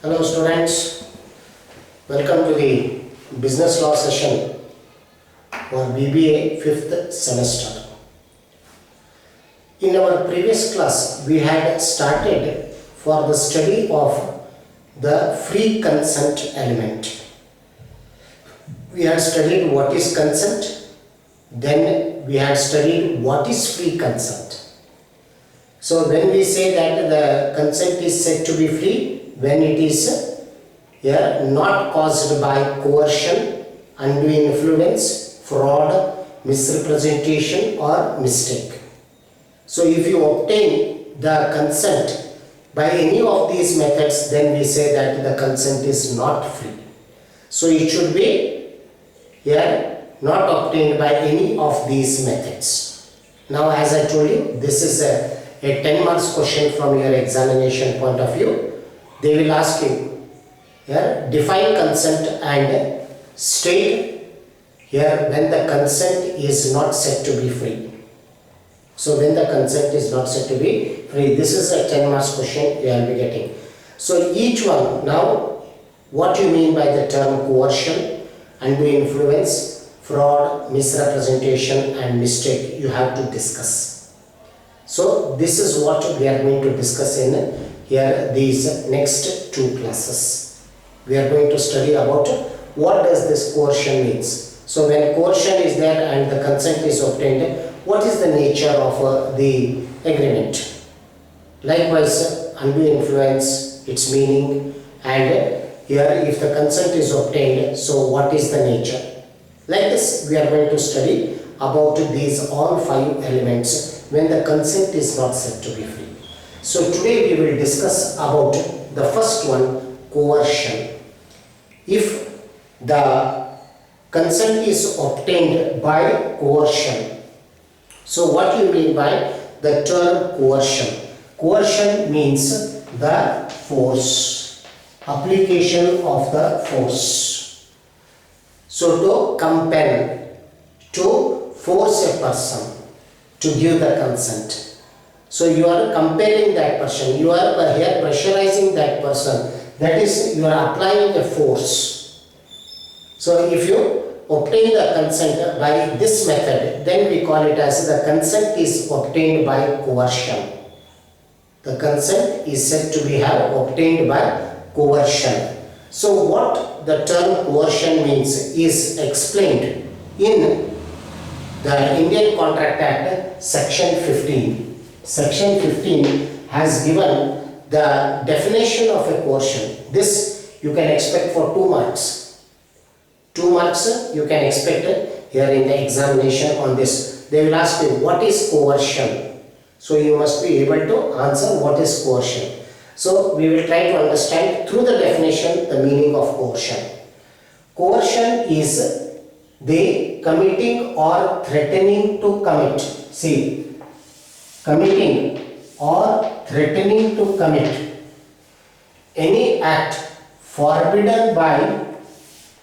Hello students, welcome to the business law session for B.B.A 5th semester. In our previous class, we had started for the study of the free consent element. We had studied what is consent, then we had studied what is free consent. So when we say that the consent is said to be free, when it is not caused by coercion, undue influence, fraud, misrepresentation or mistake. So if you obtain the consent by any of these methods, then we say that the consent is not free. So it should be not obtained by any of these methods. Now as I told you, this is a 10 marks question from your examination point of view. They will ask you define consent and state here when the consent is not said to be free. So when the consent is not said to be free, this is a 10 marks question you will be getting. So each one, now what you mean by the term coercion, undue influence, fraud, misrepresentation and mistake, you have to discuss. So this is what we are going to discuss in here these next two classes. We are going to study about what does this coercion means. So when coercion is there and the consent is obtained, what is the nature of the agreement? Likewise, undue influence, its meaning, and here if the consent is obtained, so what is the nature? Like this, we are going to study about these all 5 elements when the consent is not said to be free. So today we will discuss about the first one, coercion. If the consent is obtained by coercion, so what you mean by the term coercion? Coercion means the force, application of the force. So to compel, to force a person to give the consent. So you are compelling that person, you are here pressurizing that person, that is you are applying a force. So if you obtain the consent by this method, then we call it as the consent is obtained by coercion. The consent is said to be obtained by coercion. So what the term coercion means is explained in the Indian Contract Act section 15. Section 15 has given the definition of a coercion. This you can expect for 2 marks. 2 marks you can expect here in the examination on this. They will ask you what is coercion. So you must be able to answer what is coercion. So we will try to understand through the definition the meaning of coercion. Coercion is the committing or threatening to commit. See, committing or threatening to commit any act forbidden by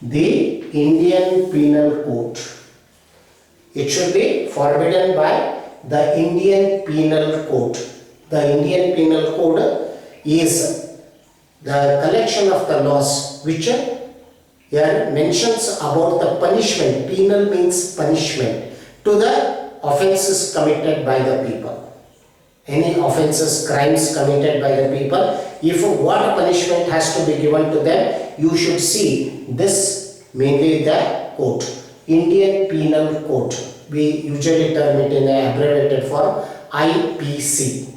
the Indian Penal Code. It should be forbidden by the Indian Penal Code. The Indian Penal Code is the collection of the laws which here mentions about the punishment. Penal means punishment to the offences committed by the people. Any offences, crimes committed by the people, if what punishment has to be given to them, you should see this mainly the code, Indian Penal Code. We usually term it in an abbreviated form IPC.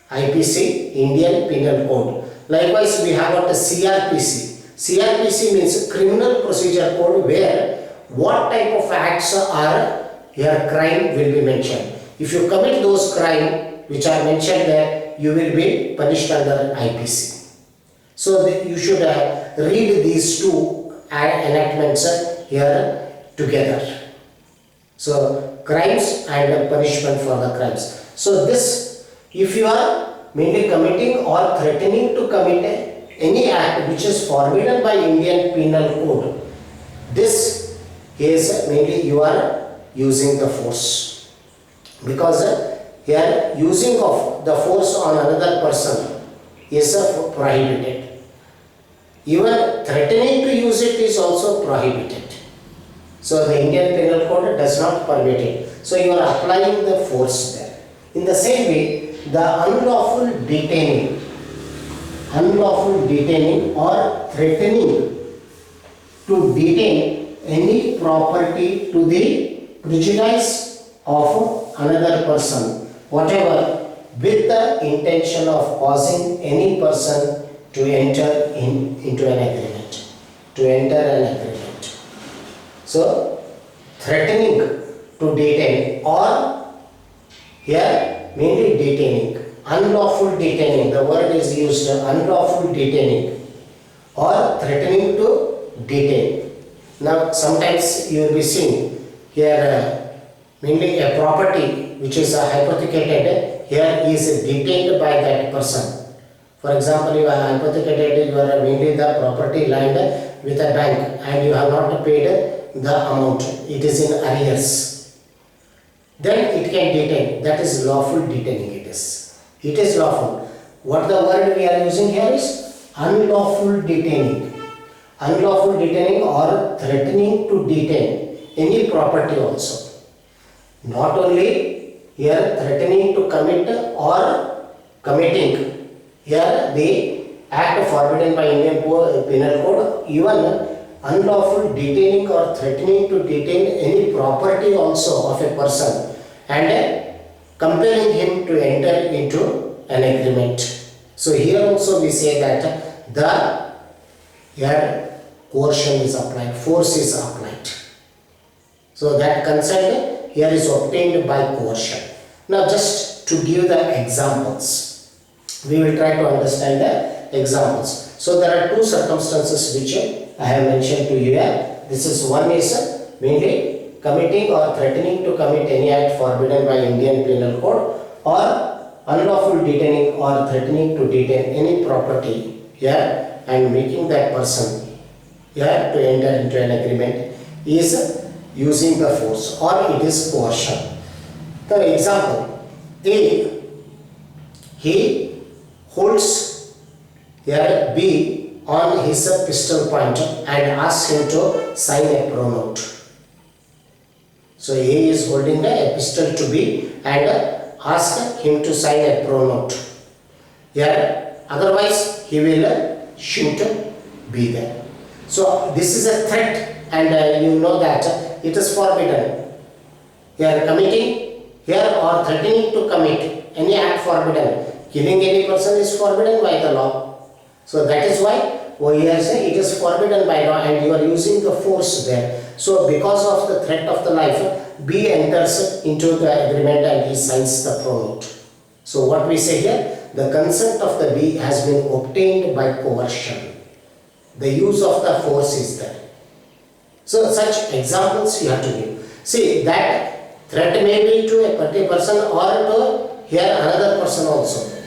IPC, Indian Penal Code. Likewise, we have got a CRPC. CRPC means Criminal Procedure Code, where what type of acts are here crime will be mentioned. If you commit those crimes which are mentioned there, you will be punished under IPC. So you should read these 2 enactments here together. So crimes and punishment for the crimes. So this, if you are mainly committing or threatening to commit any act which is forbidden by Indian Penal Code, this is mainly you are using the force. Because here using of the force on another person is prohibited. Even threatening to use it is also prohibited. So the Indian Penal Code does not permit it. So you are applying the force there. In the same way, the unlawful detaining or threatening to detain any property to the prejudice of another person, whatever, with the intention of causing any person to enter into an agreement. So, threatening to detain, or here mainly detaining, unlawful detaining, the word is used, unlawful detaining or threatening to detain. Now sometimes you will be seeing here mainly a property which is hypothecated here is detained by that person. For example, you are hypothecated, you are mainly the property land with a bank and you have not paid the amount, it is in arrears. Then it can detain, that is lawful detaining it is lawful. What the word we are using here is unlawful detaining. Unlawful detaining or threatening to detain any property also. Not only here threatening to commit or committing, here the act forbidden by Indian Penal Code, even unlawful detaining or threatening to detain any property also of a person and compelling him to enter into an agreement. So here also we say that the here coercion is applied, force is applied. So that consent here is obtained by coercion. Now just to give the examples, we will try to understand the examples. So there are two circumstances which I have mentioned to you here. This is one is mainly committing or threatening to commit any act forbidden by Indian Penal Code, or unlawful detaining or threatening to detain any property here and making that person here to enter into an agreement is using the force, or it is coercion. The example, A, he holds here B on his pistol point and asks him to sign a pronote. So A is holding a pistol to B and asks him to sign a pronote. Here, otherwise he will shoot B there. So this is a threat, and you know that it is forbidden. Here committing here or threatening to commit any act forbidden. Killing any person is forbidden by the law. So that is why we are saying it is forbidden by law and you are using the force there. So because of the threat of the life, B enters into the agreement and he signs the pronote. So what we say here, the consent of the B has been obtained by coercion. The use of the force is there. So such examples you have to give. See, that threat may be to a particular person or to here another person also.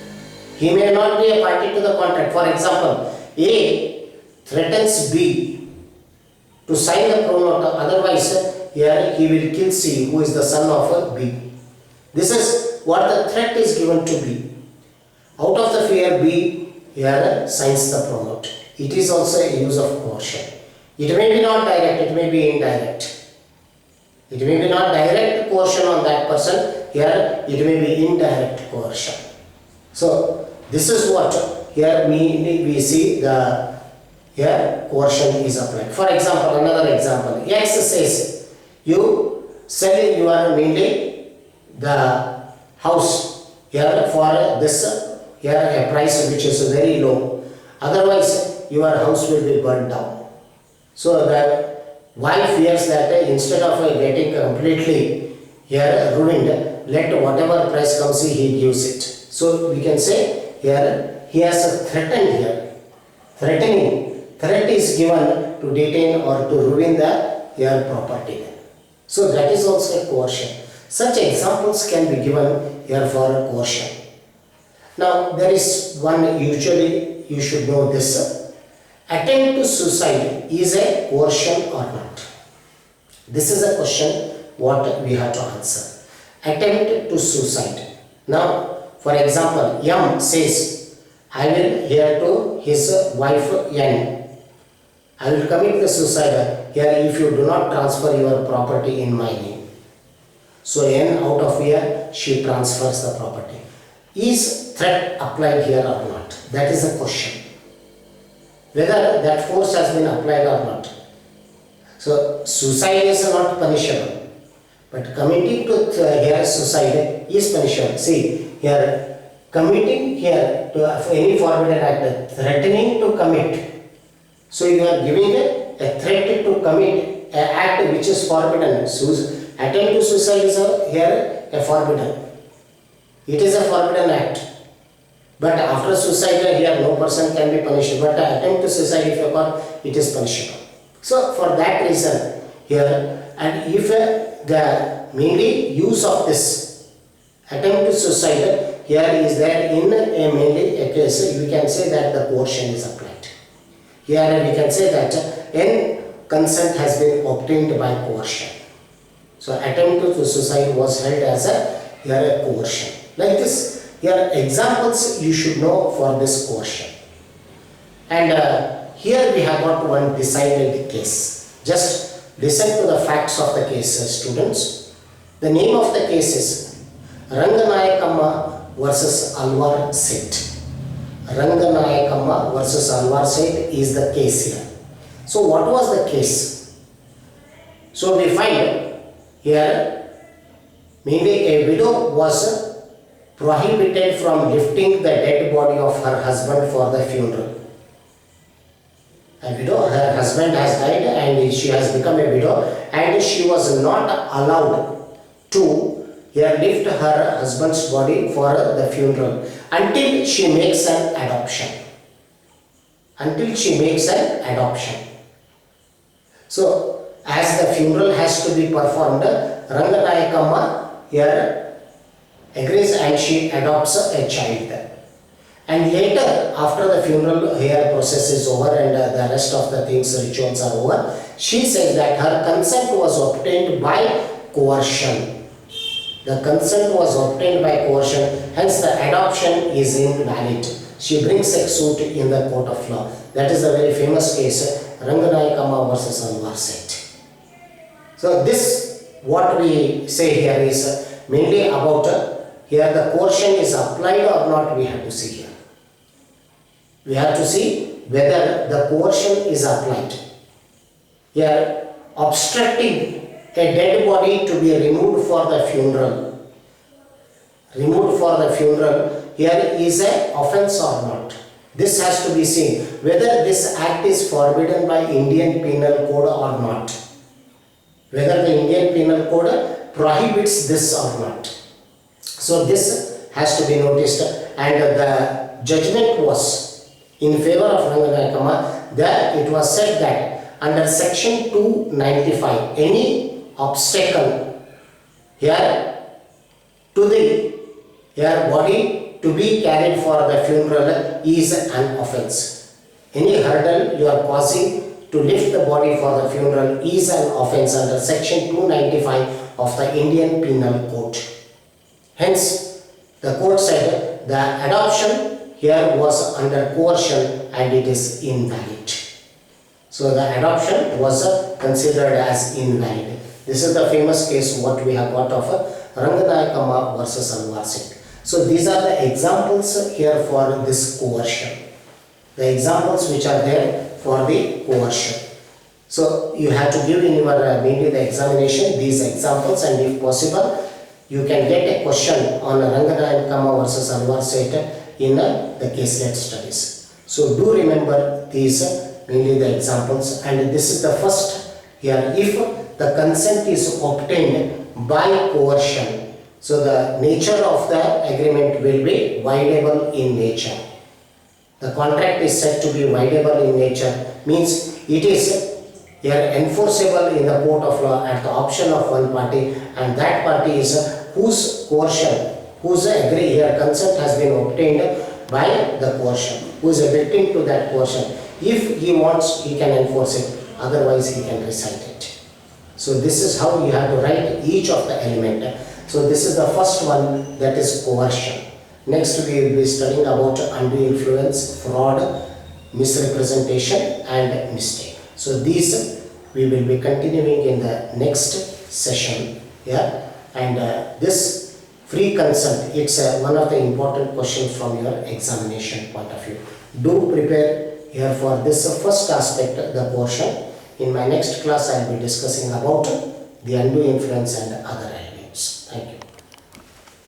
He may not be a party to the contract. For example, A threatens B to sign the pronote, otherwise here he will kill C, who is the son of B. This is what the threat is given to B. Out of the fear, B here signs the pronote. It is also a use of coercion. It may be not direct, it may be indirect. It may be not direct coercion on that person, here it may be indirect coercion. So this is what here we see the here coercion is applied. For example, another example, X says you sell your mainly the house here for this here a price which is very low, otherwise your house will be burned down. So the wife fears that instead of getting completely here ruined, let whatever price comes he gives it. So we can say here he has threatened here, threatening. Threat is given to detain or to ruin the your property. So that is also a coercion. Such examples can be given here for coercion. Now there is one, usually you should know this. Attempt to suicide is a coercion or not? This is a question what we have to answer. Attempt to suicide. Now for example, M says I will here to his wife N I will commit the suicide here if you do not transfer your property in my name. So N out of here she transfers the property. Is threat applied here or not? That is the question. Whether that force has been applied or not. So suicide is not punishable, but committing to here suicide is punishable. See here, committing here to any forbidden act, threatening to commit. So you are giving a threat to commit an act which is forbidden. Attempt to suicide is here a forbidden. It is a forbidden act. But after suicide here no person can be punished. But attempt to suicide if you call, it is punishable. So for that reason here, and if the mainly use of this attempt to suicide here is there in a mainly a case, we can say that the coercion is applied. Here we can say that N consent has been obtained by coercion. So attempt to suicide was held as here a coercion. Like this, here examples you should know for this coercion. And here we have got one decided case. Just listen to the facts of the case, students. The name of the case is Ranganayakamma versus Alvar Seth. Ranganayakamma versus Alvar Seth is the case here. So what was the case? So we find here mainly a widow was prohibited from lifting the dead body of her husband for the funeral. A widow, her husband has died and she has become a widow, and she was not allowed to lift her husband's body for the funeral until she makes an adoption. Until she makes an adoption. So as the funeral has to be performed, Ranganayakamma here agrees and she adopts a child. And later, after the funeral here process is over and the rest of the things, rituals are over, she says that her consent was obtained by coercion. The consent was obtained by coercion, hence the adoption is invalid. She brings a suit in the court of law. That is a very famous case, Ranganayakamma versus Alvar Seth. So this, what we say here is mainly about here the coercion is applied or not, we have to see here. We have to see whether the coercion is applied. Here, obstructing a dead body to be removed for the funeral. Removed for the funeral here is an offense or not. This has to be seen whether this act is forbidden by Indian Penal Code or not. Whether the Indian Penal Code prohibits this or not. So this has to be noticed, and the judgment was in favor of Ranganayakamma. There it was said that under section 295, any obstacle here to the body to be carried for the funeral is an offense. Any hurdle you are causing to lift the body for the funeral is an offense under section 295 of the Indian Penal Code. Hence, the court said the adoption here was under coercion and it is invalid. So the adoption was considered as invalid. This is the famous case what we have got of Ranganayakamma versus Alvar Seth. So these are the examples here for this coercion. The examples which are there for the coercion. So you have to give in your mainly the examination these examples, and if possible you can get a question on Ranganayakamma versus Alvar Seth in the caselet studies. So do remember these mainly the examples, and this is the first here. If the consent is obtained by coercion, so the nature of the agreement will be voidable in nature. The contract is said to be voidable in nature, means it is here enforceable in the court of law at the option of one party, and that party is whose coercion, whose consent has been obtained by the coercion, who is a victim to that coercion. If he wants, he can enforce it, otherwise he can recite it. So this is how you have to write each of the element. So this is the first one, that is coercion. Next we will be studying about undue influence, fraud, misrepresentation and mistake. So these we will be continuing in the next session. Yeah, and this free consent, it's one of the important questions from your examination point of view. Do prepare here for this first aspect, the portion. In my next class, I will be discussing about the undue influence and other elements. Thank you.